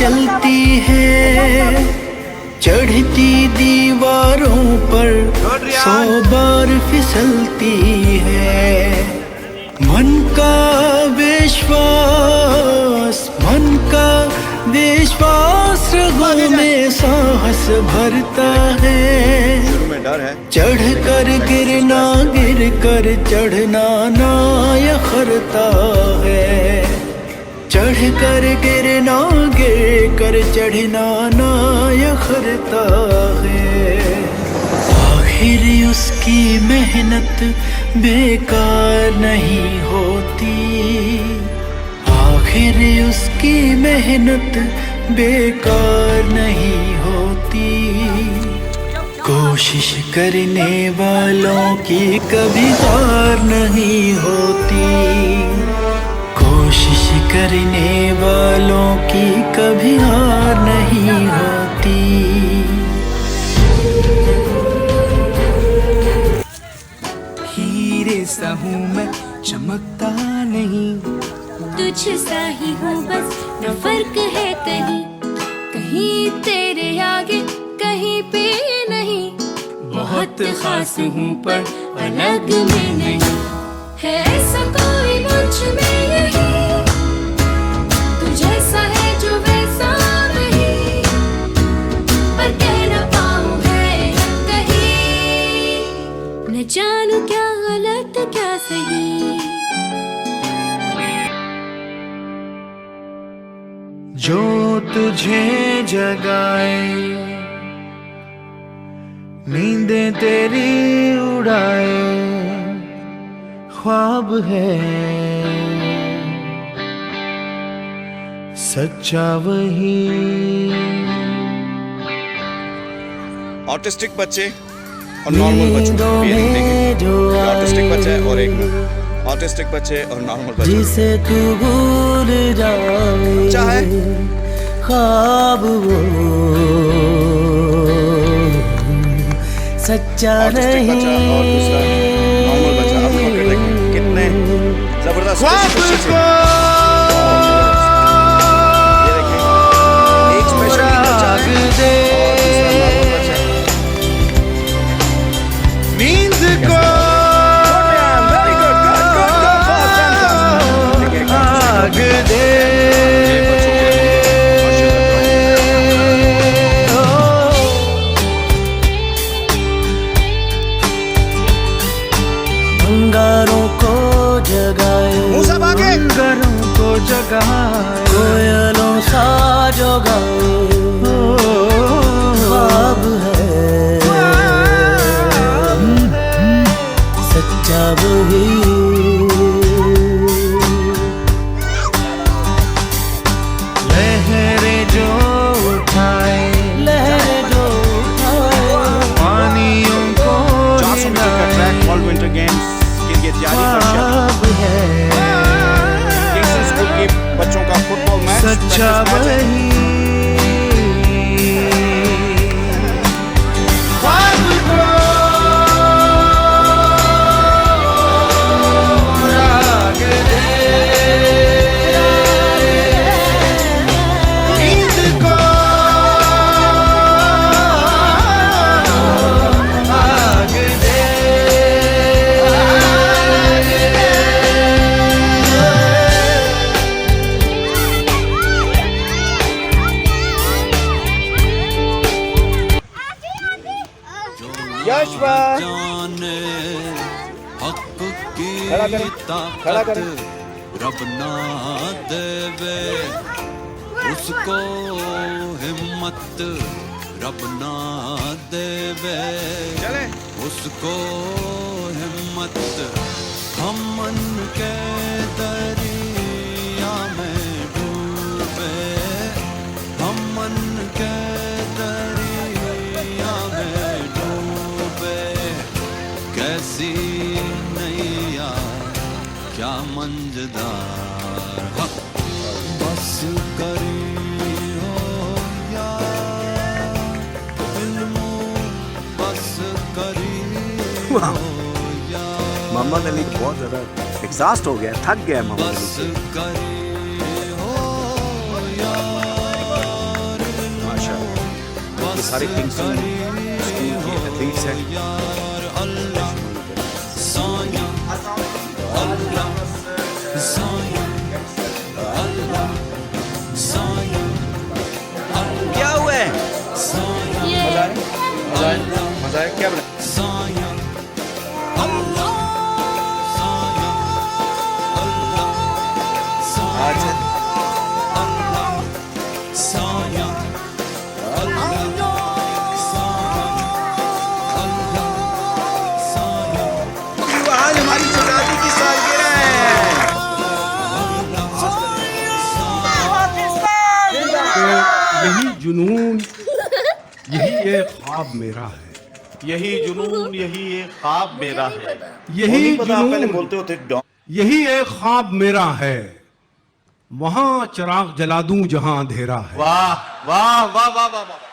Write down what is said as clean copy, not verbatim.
चलती है, चढ़ती दीवारों पर 100 बार फिसलती है। मन का विश्वास रगों में साहस भरता है। चढ़ कर गिरना, गिर कर चढ़ना ना यखरता है। चढ़ कर गिरना, गिर कर चढ़ना ना यखरता है। आखिर उसकी मेहनत बेकार नहीं होती, आखिर उसकी मेहनत बेकार नहीं होती। कोशिश करने वालों की कभी हार नहीं होती, कोशिश करने वालों की कभी हार नहीं होती। हीरे सा हूँ मैं, चमकता नहीं, तुझ सा ही हूँ बस, न फर्क है कहीं। कहीं तेरे आगे, कहीं पे नहीं। बहुत खास हूँ पर अलग में नहीं। है ऐसा कोई मुझ में नहीं, तू जैसा है जो वैसा नहीं। पर कह न पाऊँ है कहीं, न जानू क्या गलत क्या सही। जो तुझे जगाए, नींदें तेरी उड़ाए, ख्वाब है सच्चा वही। ऑटिस्टिक बच्चे और नॉर्मल बच्चों ये देखें, ऑटिस्टिक बच्चे है और एक ऑटिस्टिक बच्चे और नॉर्मल बच्चे। जिसे तू भूल जाए, अच्छा है ख्वाब वो सच्चा ऑटिस्टिक बच्चा और दूसरा नॉर्मल बच्चा। अब पकड़ देखें कितने जबरदस्त खुशी से। ये देखिए एक स्पेशल बच्चा है और दूसरा नॉर्मल बच्चा। नींद को आग दे, अंगारों को जगाए, अंगारों को जगाए, कोयलों सा जो गाए, ख्वाब है सच्चा वही। लहरें जो उठाए, लहरें जो उठाए, पानियों को ट्रैक वर्ल्ड विंटर गेम्स के लिए तैयारी किंगस्टन स्कूल के बच्चों का फुटबॉल मैच सच्चा वही। ख्वाब को राग दे, नींद को आग दे। जाने हक की ताकत रब ना देवे, उसको हिम्मत रब ना देवे, उसको हिम्मत। हम मन के दरिया में डूबे, हम मन के दरिया में डूबे। कैसी नैया क्या मंजदार, बस करी हो यार, इल्मो बस करी हो यार। मोहम्मद अली बहुत ज़्यादा एग्जॉस्ट हो गया, थक गया मोहम्मद अली। बस करी हो यार। ये सारे किंगस्टन स्कूल के एथलीट्स हैं। क्या हुआ है? मजा है क्या बना? अच्छा आज हमारी शादी की सालगिरह है। यही जुनून, यही एक ख्वाब मेरा है। यही जुनून, यही एक ख्वाब मेरा है। यही पता आप पहले जुनून, बोलते होते डॉन। यही एक ख्वाब मेरा है। वहां चिराग जला दूं जहां अंधेरा है। वाह वाह वाह वाह वाह वाह।